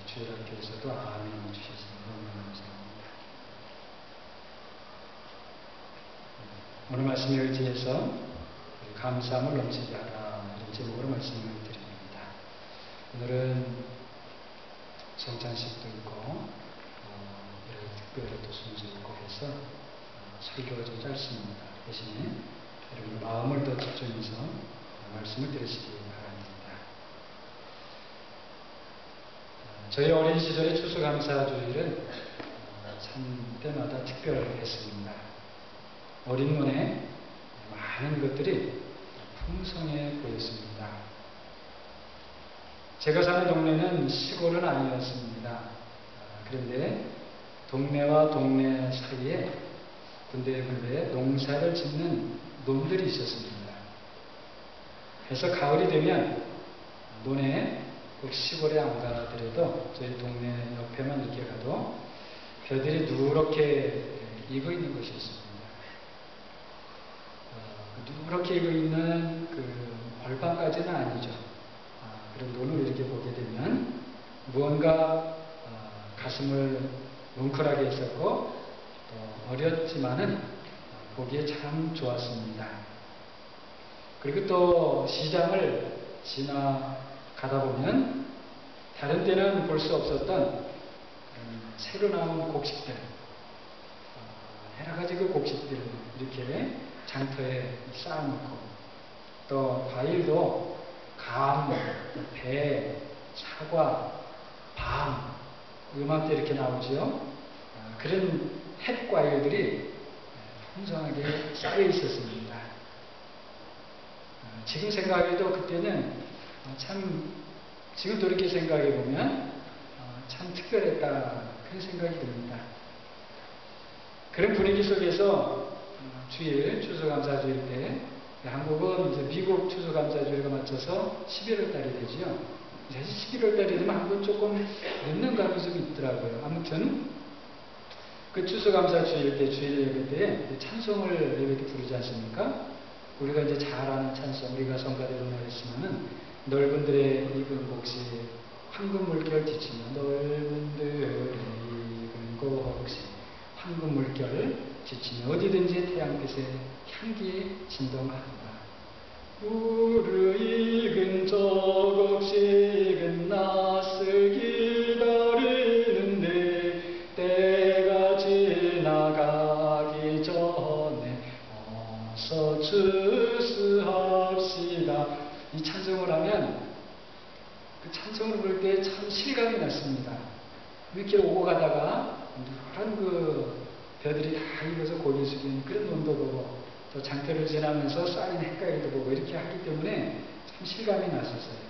주일학교에서도 아멘을 주셔서 너무 감사합니다. 오늘 말씀에 의지해서 감사함을 넘치게 하라 이런 제목으로 말씀을 드립니다. 오늘은 성찬식도 있고 여러 특별히 또 순서 있고 해서 설교가 좀 짧습니다. 대신에 여러분 마음을 더 집중해서 말씀을 들으시기 바랍니다. 저희 어린 시절의 추수감사주일은 참 때마다 특별했습니다. 어린 눈에 많은 것들이 풍성해 보였습니다. 제가 사는 동네는 시골은 아니었습니다. 그런데 동네와 동네 사이에 군데군데 농사를 짓는 논들이 있었습니다. 그래서 가을이 되면 논에 꼭 시골에 안 가더라도 저희 동네 옆에만 이렇게 가도 벼들이 누렇게 익어 있는 것이 있습니다. 누렇게 익어 있는 그 벌판까지는 아니죠. 그런 논을 이렇게 보게 되면 무언가 가슴을 뭉클하게 했었고 또 어렸지만은 보기에 참 좋았습니다. 그리고 또 시장을 지나가다 보면 다른 때는 볼 수 없었던 새로 나온 곡식들, 여러 가지 그 곡식들 이렇게 장터에 쌓아놓고 또 과일도 감, 배, 사과, 밤 이맘때 이렇게 나오지요. 그런 햇과일들이 풍성하게 쌓여 있었습니다. 지금 생각해도 그때는 참 지금 돌이켜 생각해 보면 참 특별했다 그런 생각이 듭니다. 그런 분위기 속에서 주일 추수감사주일 때 한국은 이제 미국 추수감사주일과 맞춰서 11월 달이 되지요. 사실 11월 달이 되면 한국은 조금 늦는 감이 좀 있더라고요. 아무튼 그 추수감사주일 때 주일 예배 때 찬송을 예배 때 부르지 않습니까? 우리가 이제 잘 아는 찬송, 우리가 성가대로 말했으면은 넓은 들의 익은 곡식 황금 물결 지치며 넓은 들의 익은 곡식 황금 물결 지치며 어디든지 태양빛의 향기 진동한다. 무르익은 저 곡식은 낯을 기다리는데 때가 지나가기 전에 어서 추수합시다. 이 찬송을 하면 그 찬송을 부를 때 참 실감이 났습니다. 이렇게 오고 가다가 노란 그 벼들이 다 익어서 고개 숙인 그런 논도 보고 또 장터를 지나면서 쌓인 햇가일도 보고 이렇게 하기 때문에 참 실감이 났었어요.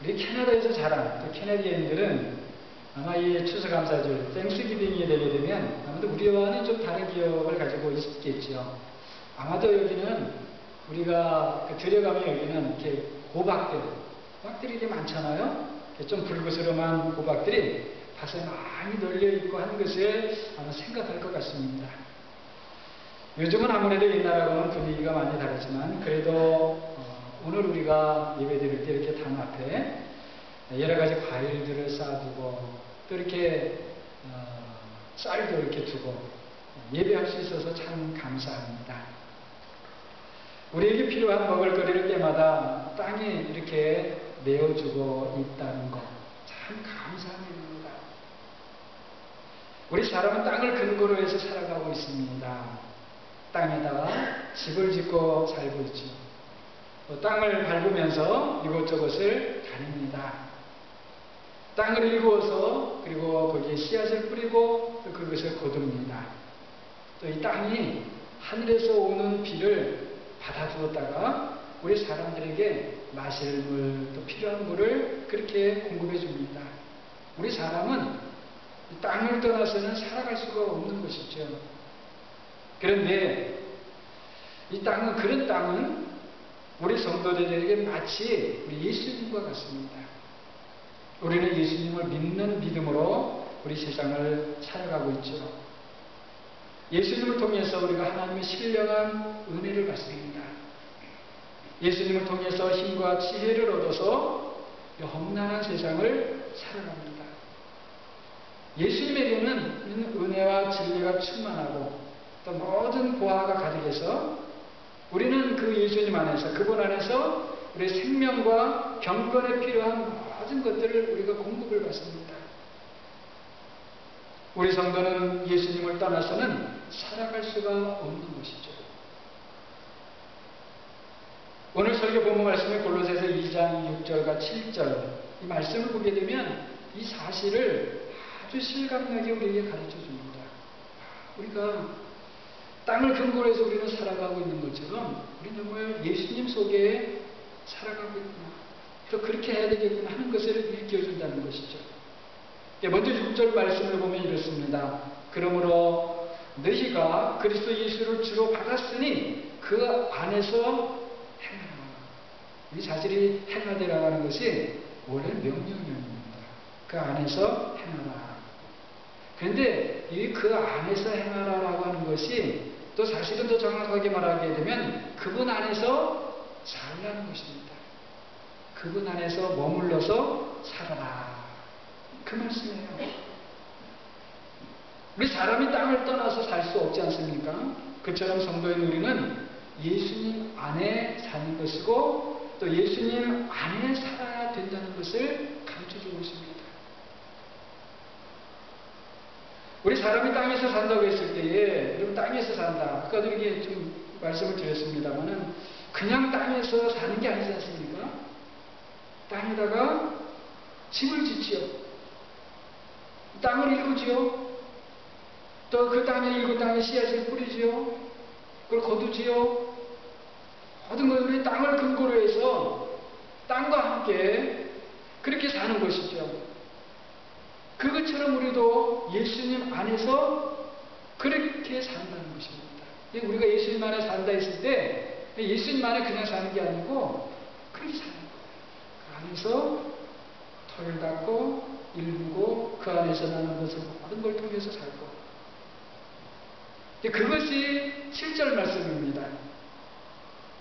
우리 캐나다에서 자란 또 캐나디언들은 아마 이 추수감사절 땡스기빙이 되게 되면 아마도 우리와는 좀 다른 기억을 가지고 있겠죠. 아마도 여기는 우리가 들여가면 여기는 이렇게 호박들이 이렇게 많잖아요. 좀 불그스름한 호박들이 밭에 많이 널려있고 하는 것을 아마 생각할 것 같습니다. 요즘은 아무래도 옛날하고는 분위기가 많이 다르지만 그래도 오늘 우리가 예배 드릴 때 이렇게 당 앞에 여러 가지 과일들을 쌓아두고 또 이렇게 쌀도 이렇게 두고 예배할 수 있어서 참 감사합니다. 우리에게 필요한 먹을거리를 때마다 땅이 이렇게 내어주고 있다는 것 참 감사한 일입니다. 우리 사람은 땅을 근거로 해서 살아가고 있습니다. 땅에다가 집을 짓고 살고 있죠. 또 땅을 밟으면서 이곳저곳을 다닙니다. 땅을 일구어서 그리고 거기에 씨앗을 뿌리고 또 그것을 거둡니다. 또 이 땅이 하늘에서 오는 비를 받아주었다가 우리 사람들에게 마실 물, 또 필요한 물을 그렇게 공급해 줍니다. 우리 사람은 이 땅을 떠나서는 살아갈 수가 없는 것이죠. 그런데 이 땅은, 그런 땅은 우리 성도들에게 마치 우리 예수님과 같습니다. 우리는 예수님을 믿는 믿음으로 우리 세상을 살아가고 있죠. 예수님을 통해서 우리가 하나님의 신령한 은혜를 받습니다. 예수님을 통해서 힘과 지혜를 얻어서 험난한 세상을 살아갑니다. 예수님에게는 은혜와 진리가 충만하고 또 모든 보화가 가득해서 우리는 그 예수님 안에서, 그분 안에서 우리의 생명과 경건에 필요한 모든 것들을 우리가 공급을 받습니다. 우리 성도는 예수님을 떠나서는 살아갈 수가 없는 것이죠. 오늘 설교 본문 말씀의 골로새서 2장 6절과 7절 이 말씀을 보게 되면 이 사실을 아주 실감나게 우리에게 가르쳐 줍니다. 우리가 땅을 근거로 해서 우리는 살아가고 있는 것처럼 우리는 정말 예수님 속에 살아가고 있구나. 또 그렇게 해야 되겠구나 하는 것을 일깨워준다는 것이죠. 먼저 6절 말씀을 보면 이렇습니다. 그러므로 너희가 그리스도 예수를 주로 받았으니 그 안에서 행하라. 이 사실이 행하되라고 하는 것이 원래 명령입니다. 그 안에서 행하라. 그런데 이 그 안에서 행하라라고 하는 것이 또 사실은 더 정확하게 말하게 되면 그분 안에서 살라는 것입니다. 그분 안에서 머물러서 살아라. 그 말씀이에요. 우리 사람이 땅을 떠나서 살 수 없지 않습니까? 그처럼 성도인 우리는 예수님 안에 사는 것이고 또 예수님 안에 살아야 된다는 것을 가르쳐주고 있습니다. 우리 사람이 땅에서 산다고 했을 때에 여러분 땅에서 산다. 아까도 이렇게 좀 말씀을 드렸습니다만은 그냥 땅에서 사는 게 아니지 않습니까? 땅에다가 집을 짓지요. 땅을 일구지요. 또 그 땅에 일구 땅에 씨앗을 뿌리지요. 그걸 거두지요. 모든 것들이 땅을 근거로 해서 땅과 함께 그렇게 사는 것이죠. 그것처럼 우리도 예수님 안에서 그렇게 산다는 것입니다. 우리가 예수님 안에 산다 했을 때 예수님 안에 그냥 사는 게 아니고 그렇게 사는 거예요. 그 안에서 털을 닦고 일구고 그 안에서 나는 것을 모든 걸 통해서 살고 그것이 7절 말씀입니다.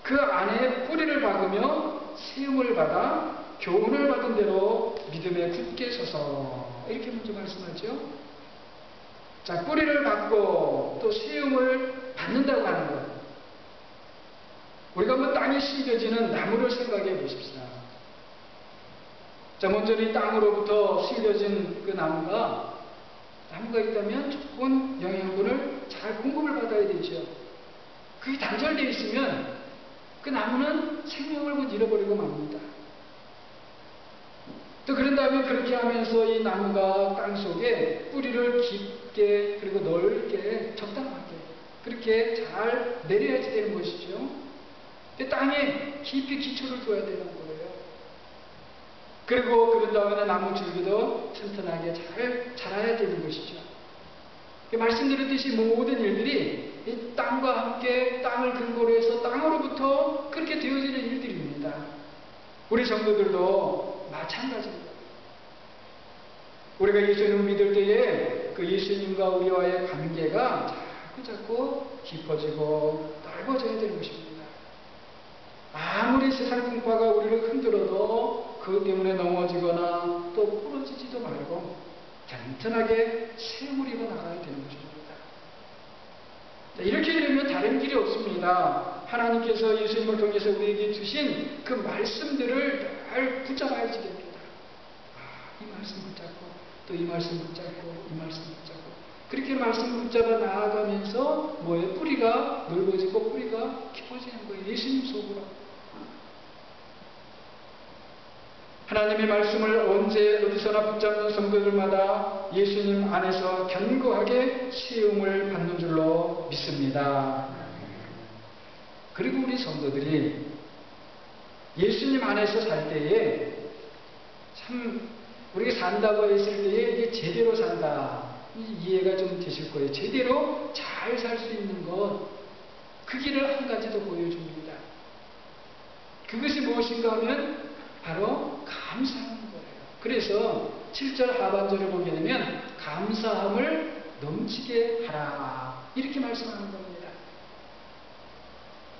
그 안에 뿌리를 박으며 세움을 받아 교훈을 받은 대로 믿음에 굳게 서서 이렇게 먼저 말씀하죠. 자, 뿌리를 받고 또 세움을 받는다고 하는 것. 우리가 한번 땅에 심겨지는 나무를 생각해 보십시다. 자, 먼저 이 땅으로부터 심겨진 그 나무가 있다면 좋은 영양분을 잘 공급을 받아야 되죠. 그게 단절되어 있으면 그 나무는 생명을 곧 잃어버리고 맙니다. 또 그런 다음에 그렇게 하면서 이 나무가 땅 속에 뿌리를 깊게 그리고 넓게 적당하게 그렇게 잘 내려야지 되는 것이죠. 땅에 깊이 기초를 둬야 되는 거예요. 그리고 그런 다음에 나무 줄기도 튼튼하게 잘 자라야 되는 것이죠. 말씀드렸듯이 모든 일들이 이 땅과 함께 땅을 근거로 해서 땅으로부터 그렇게 되어지는 일들입니다. 우리 성도들도 마찬가지입니다. 우리가 예수님을 믿을 때에 그 예수님과 우리와의 관계가 자꾸 깊어지고 넓어져야 되는 것입니다. 아무리 세상 풍파가 우리를 흔들어도 그것 때문에 넘어지거나 또 부러지지도 말고 튼튼하게 세움을 입어 나가야 되는 것입니다. 이렇게 되면 다른 길이 없습니다. 하나님께서 예수님을 통해서 우리에게 주신 그 말씀들을 잘 붙잡아야지 됩니다. 이 말씀 붙잡고 또 이 말씀 붙잡고 이 말씀 붙잡고 그렇게 말씀 붙잡아 나아가면서 뭐예요? 뿌리가 넓어지고 뿌리가 깊어지는 거예요. 예수님 속으로. 하나님의 말씀을 언제 어디서나 붙잡는 성도들마다 예수님 안에서 견고하게 세움을 받는 줄로 믿습니다. 그리고 우리 성도들이 예수님 안에서 살 때에 참 우리가 산다고 했을 때에 이게 제대로 산다. 이해가 좀 되실 거예요. 제대로 잘 살 수 있는 것. 그 길을 한 가지 더 보여줍니다. 그것이 무엇인가 하면 바로 감사하는 거예요. 그래서 7절 하반절을 보게 되면 감사함을 넘치게 하라. 이렇게 말씀하는 겁니다.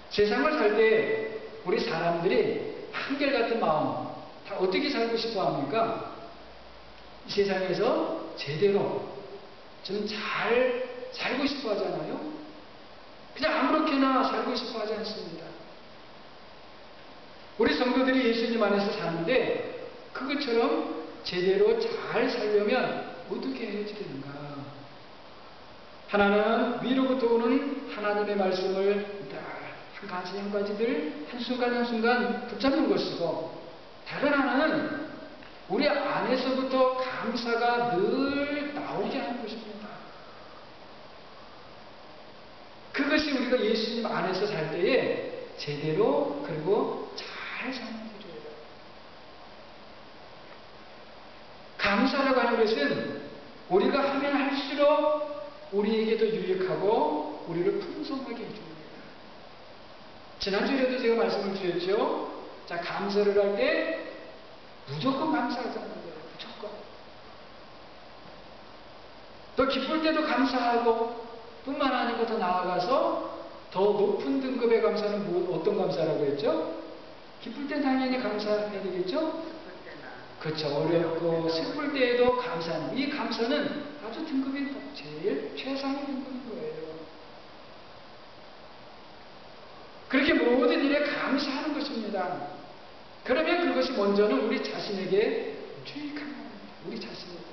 세상을 살 때 우리 사람들이 한결같은 마음, 다 어떻게 살고 싶어 합니까? 이 세상에서 제대로 좀 잘 살고 싶어 하잖아요. 그냥 아무렇게나 살고 싶어 하지 않습니다. 우리 성도들이 예수님 안에서 사는데 그것처럼 제대로 잘 살려면 어떻게 해야 되는가? 하나는 위로부터 오는 하나님의 말씀을 한 가지 한 가지들 한순간 한순간 붙잡는 것이고, 다른 하나는 우리 안에서부터 감사가 늘 나오게 하는 것입니다. 그것이 우리가 예수님 안에서 살 때에 제대로 그리고 잘 사는 길이에요. 감사라고 하는 것은 우리가 하면 할수록 우리에게도 유익하고 우리를 풍성하게 해줍니다. 지난주에도 제가 말씀을 드렸죠. 자, 감사를 할 때 무조건 감사하자는 거예요. 무조건. 또 기쁠 때도 감사하고, 뿐만 아니고 더 나아가서 더 높은 등급의 감사는 어떤 감사라고 했죠? 기쁠 때 당연히 감사해야 되겠죠? 그렇죠. 어렵고 슬플 때에도 감사하는, 이 감사는 아주 등급이 제일 최상의 등급인 거예요. 그렇게 모든 일에 감사하는 것입니다. 그러면 그것이 먼저는 우리 자신에게 유익한 겁니다. 우리 자신에게.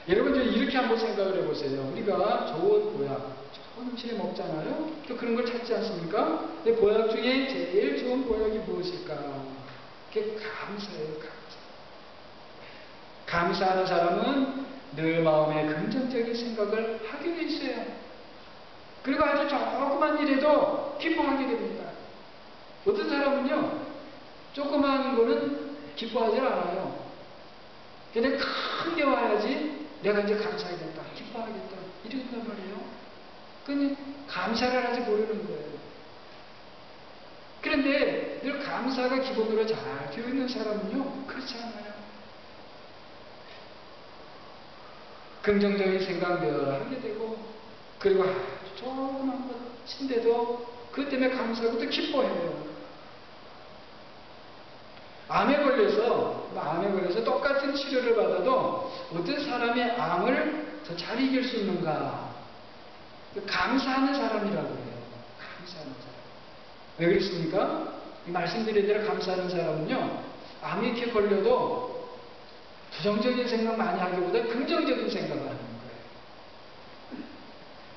여러분 이렇게 한번 생각을 해보세요. 우리가 좋은 보약, 좋은 음식을 먹잖아요. 또 그런 걸 찾지 않습니까? 근데 보약 중에 제일 좋은 보약이 무엇일까? 그게 감사예요. 감사하는 사람은 늘 마음에 긍정적인 생각을 하게 돼 있어요. 그리고 아주 조그만 일에도 기뻐하게 됩니다. 어떤 사람은요, 조그만 거는 기뻐하지 않아요. 근데 큰 게 와야지 내가 이제 감사하겠다, 기뻐하겠다, 이런단 말이에요. 근데 감사를 아직 모르는 거예요. 그런데 늘 감사가 기본으로 잘 되어 있는 사람은요, 그렇지 않아요. 긍정적인 생각 늘 하게 되고, 그리고 아주 조그만 것인데도 그것 때문에 감사하고 또 기뻐해요. 암에 걸려서 똑같은 치료를 받아도 어떤 사람이 암을 더 잘 이길 수 있는가? 감사하는 사람이라고 해요. 감사하는 사람. 왜 그렇습니까? 말씀드린 대로 감사하는 사람은요, 암이 이렇게 걸려도 부정적인 생각 많이 하기보다 긍정적인 생각을 하는 거예요.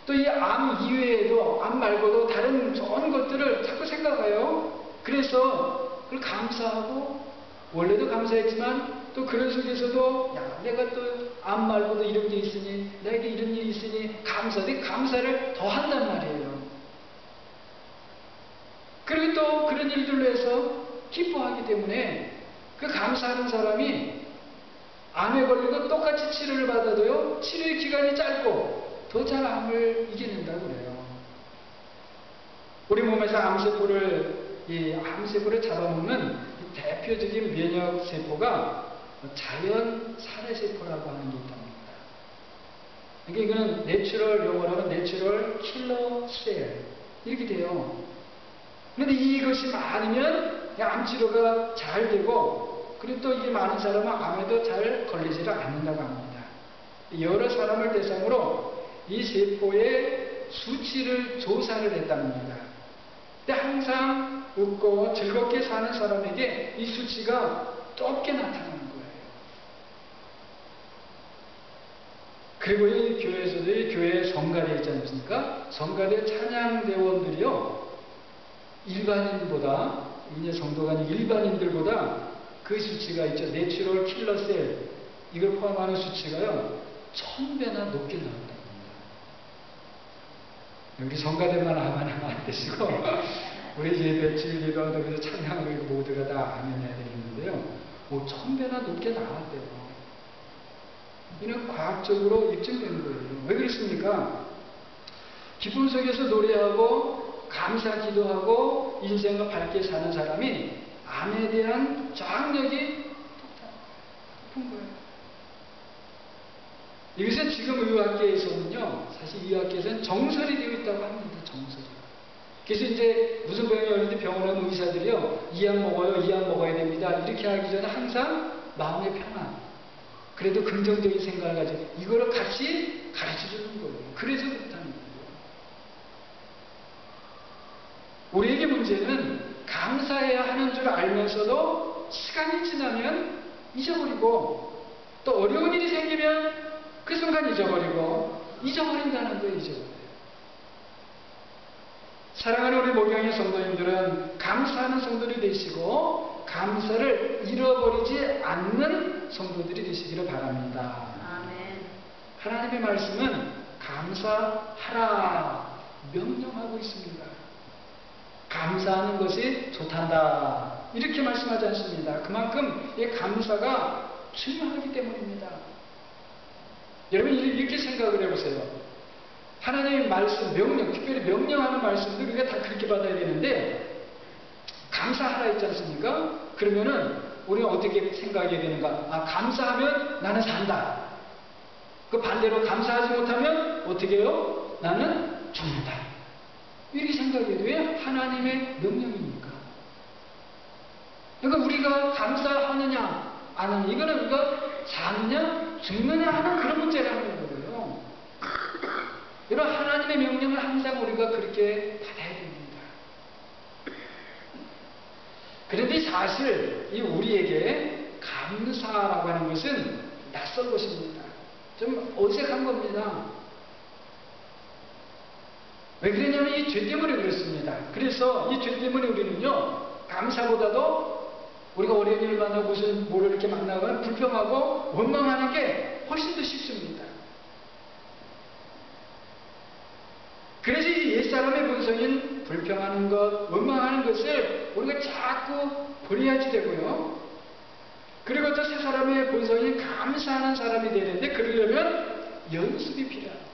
또 이 암 이외에도, 암 말고도 다른 좋은 것들을 자꾸 생각해요. 그래서 그걸 감사하고, 원래도 감사했지만 또 그런 속에서도 야, 내가 또 암 말고도 이런 게 있으니, 내게 이런 일이 있으니 감사를 더 한단 말이에요. 그리고 또 그런 일들로 해서 기뻐하기 때문에 그 감사하는 사람이 암에 걸리고 똑같이 치료를 받아도요, 치료의 기간이 짧고 더 잘 암을 이겨낸다고 그래요. 우리 몸에서 암세포를 잡아먹는 대표적인 면역세포가 자연 살해세포라고 하는 게 있답니다. 그러니까 이거는 내추럴, 영어로 하면 내추럴 킬러 셀 이렇게 돼요. 그런데 이것이 많으면 암치료가 잘 되고, 그리고 또 이게 많은 사람은 암에도 잘 걸리지를 않는다고 합니다. 여러 사람을 대상으로 이 세포의 수치를 조사를 했답니다. 근데 항상 웃고 즐겁게 사는 사람에게 이 수치가 높게 나타나는 거예요. 그리고 이 교회에서도 이 교회 성가대 있지 않습니까? 성가대 찬양대원들이요, 일반인보다, 이제 성도가 아닌 일반인들보다 그 수치가 있죠. 내추럴 킬러셀, 이걸 포함하는 수치가요, 1000배나 높게 나온답니다. 우리 성가대만 하면 안 되시고, 우리 예배 주일예배와 그래서 찬양을 모두가 다 아멘해야 되겠는데요. 1000배나 높게 나왔대요. 이는 과학적으로 입증된 거예요. 왜 그렇습니까? 기쁨 속에서 노래하고 감사 기도하고 인생을 밝게 사는 사람이 암에 대한 저항력이 높은 거예요. 이것은 지금 의학계에서는요, 사실 의학계에서는 정설이 되어 있다고 합니다. 정설이. 그래서 이제 무슨 병이 오는데 병원에 오는 의사들이요, 이 약 먹어요, 이 약 먹어야 됩니다. 이렇게 하기 전에 항상 마음의 평안, 그래도 긍정적인 생각을 가지고 이거를 같이 가르쳐 주는 거예요. 그래서 그렇다는 거예요. 우리에게 문제는 감사해야 하는 줄 알면서도 시간이 지나면 잊어버리고, 또 어려운 일이 생기면 그 순간 잊어버리고, 잊어버린다는 거예요. 잊어버려요. 사랑하는 우리 목양의 성도님들은 감사하는 성도들이 되시고 감사를 잃어버리지 않는 성도들이 되시기를 바랍니다. 아멘. 하나님의 말씀은 감사하라 명령하고 있습니다. 감사하는 것이 좋단다 이렇게 말씀하지 않습니다. 그만큼 이 감사가 중요하기 때문입니다. 여러분 이렇게 생각을 해보세요. 하나님의 말씀, 명령, 특별히 명령하는 말씀도 우리가 다 그렇게 받아야 되는데, 감사하라 했지 않습니까? 그러면은 우리가 어떻게 생각해야 되는가? 아, 감사하면 나는 산다. 그 반대로 감사하지 못하면 어떻게 해요? 나는 죽는다. 이렇게 생각해도 왜 하나님의 명령입니까? 그러니까 우리가 감사하느냐, 안 하느냐, 이거는 우리가 사느냐, 죽느냐 하는 그런 문제라는 거예요. 여러분, 하나님의 명령을 항상 우리가 그렇게 받아야 됩니다. 그런데 사실 이 우리에게 감사라고 하는 것은 낯선 것입니다. 좀 어색한 겁니다. 왜 그러냐면 이 죄 때문에 그렇습니다. 그래서 이 죄 때문에 우리는요, 감사보다도 우리가 어려운 일을 만나고 무슨 뭐를 이렇게 만나면 불평하고 원망하는 게 훨씬 더 쉽습니다. 그래서 이 옛사람의 본성인 불평하는 것, 원망하는 것을 우리가 자꾸 버려야지 되고요. 그리고 또 새 사람의 본성인 감사하는 사람이 되는데, 그러려면 연습이 필요합니다.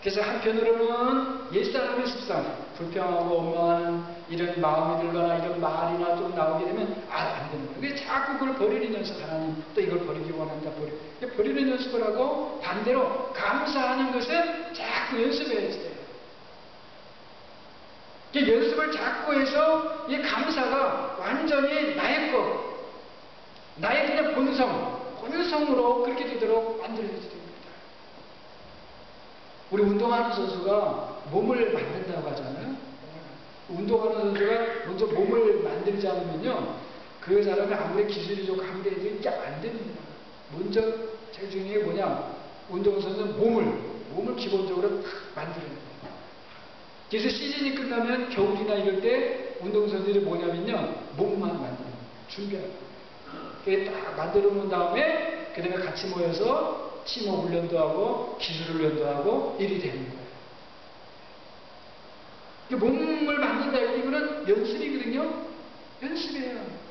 그래서 한편으로는 옛사람의 습관, 불평하고 원망하는 이런 마음이 들거나 이런 말이나 좀 나오게 되면 안 되는 거예요. 그래서 자꾸 그걸 버리는 연습, 하나님 또 이걸 버리기 원한다, 버리는 연습을 하고, 반대로 감사하는 것을 자꾸 연습해야지 돼요. 연습을 자꾸 해서 이 감사가 완전히 나의 것, 나의 그냥 본성으로 그렇게 되도록 만들어야지 됩니다. 우리 운동하는 선수가 몸을 만든다고 하잖아요. 운동하는 선수가 먼저 몸을 만들지 않으면요, 그 사람이 아무리 기술이 좋고 아무리 해도 이게 안 됩니다. 먼저 제일 중요한 게 뭐냐? 운동선수는 몸을 기본적으로 탁 만드는 거예요. 그래서 시즌이 끝나면 겨울이나 이럴 때 운동선수들이 뭐냐면요, 몸만 만드는 거예요. 준비하는 거예요. 그게 딱 만들어 놓은 다음에 그 다음에 같이 모여서 심호 훈련도 하고 기술 훈련도 하고 일이 되는 거예요. 몸을 만든다, 이거는 연습이거든요. 연습이에요.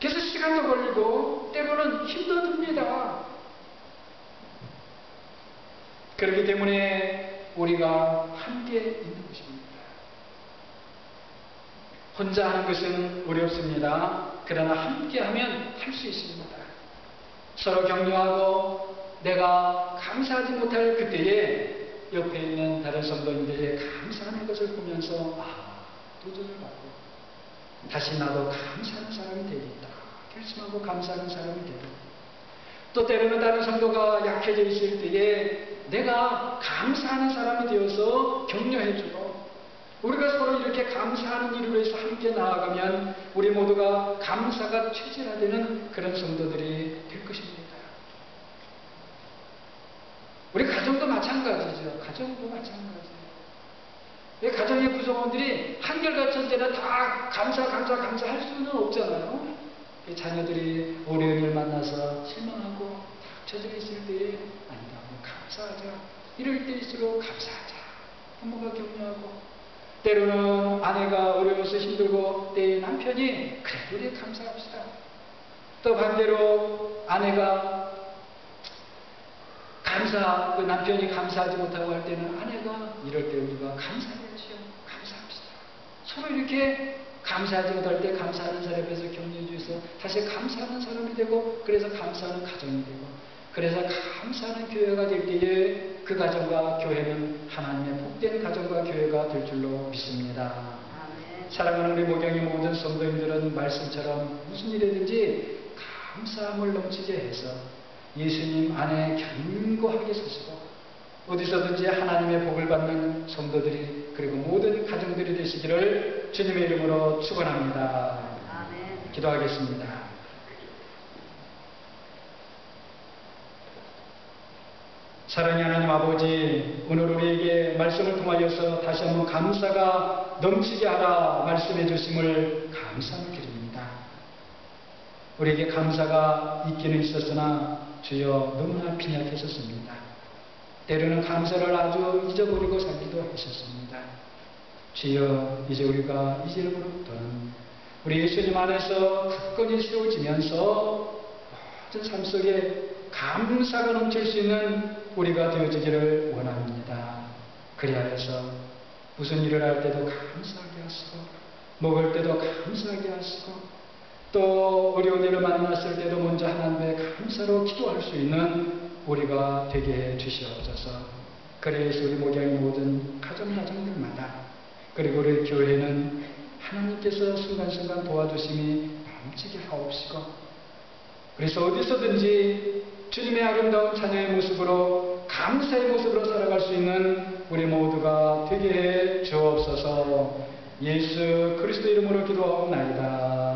그래서 시간도 걸리고 때로는 힘도 듭니다. 그렇기 때문에 우리가 함께 있는 것입니다. 혼자 하는 것은 어렵습니다. 그러나 함께하면 할 수 있습니다. 서로 격려하고 내가 감사하지 못할 그때에 옆에 있는 다른 성도님들의 감사하는 것을 보면서 도전을 받고 다시 나도 감사하는 사람이 되겠다 결심하고 감사하는 사람이 되고, 또 때로는 다른 성도가 약해져 있을 때에 내가 감사하는 사람이 되어서 격려해주고, 우리가 서로 이렇게 감사하는 일을 위해서 함께 나아가면 우리 모두가 감사가 체질화되는 그런 성도들이 될 것입니다. 우리 가정도 마찬가지죠. 가정도 마찬가지예요. 가정의 구성원들이 한결같이 언제나 다 감사할 수는 없잖아요. 자녀들이 어려운 일 만나서 실망하고 처져 있을 때에 아니다, 감사하자. 이럴 때일수록 감사하자. 부모가 격려하고, 때로는 아내가 어려워서 힘들고 때에 남편이 그래 우리 감사합시다. 또 반대로 아내가 그 남편이 감사하지 못하고 할 때는 아내가 이럴 때 우리가 감사해야지요. 감사합시다. 서로 이렇게 감사하지 못할 때 감사하는 사람에서 격려해 주셔서 다시 감사하는 사람이 되고, 그래서 감사하는 가정이 되고, 그래서 감사하는 교회가 될 때에 그 가정과 교회는 하나님의 복된 가정과 교회가 될 줄로 믿습니다. 사랑하는 우리 목양의 모든 성도님들은 말씀처럼 무슨 일이든지 감사함을 넘치게 해서 예수님 안에 견고하게 서시고 어디서든지 하나님의 복을 받는 성도들이 그리고 모든 가정들이 되시기를 주님의 이름으로 축원합니다. 기도하겠습니다. 사랑의 하나님 아버지, 오늘 우리에게 말씀을 통하여서 다시 한번 감사가 넘치게 하라 말씀해 주심을 감사를 드립니다. 우리에게 감사가 있기는 있었으나 주여 너무나 빈약했었습니다. 때로는 감사를 아주 잊어버리고 살기도 했었습니다. 주여 이제 우리가 이제부터는 우리 예수님 안에서 굳건히 세워지면서 모든 삶 속에 감사가 넘칠 수 있는 우리가 되어지기를 원합니다. 그리하여서 무슨 일을 할 때도 감사하게 하시고 먹을 때도 감사하게 하시고 또 어려운 일을 만났을 때도 먼저 하나님의 감사로 기도할 수 있는 우리가 되게 해 주시옵소서. 그래서 우리 목양의 모든 가정들마다 그리고 우리 교회는 하나님께서 순간순간 도와주심이 넘치게 하옵시고 그래서 어디서든지 주님의 아름다운 찬양의 모습으로 감사의 모습으로 살아갈 수 있는 우리 모두가 되게 해 주옵소서. 예수 그리스도 이름으로 기도하옵나이다.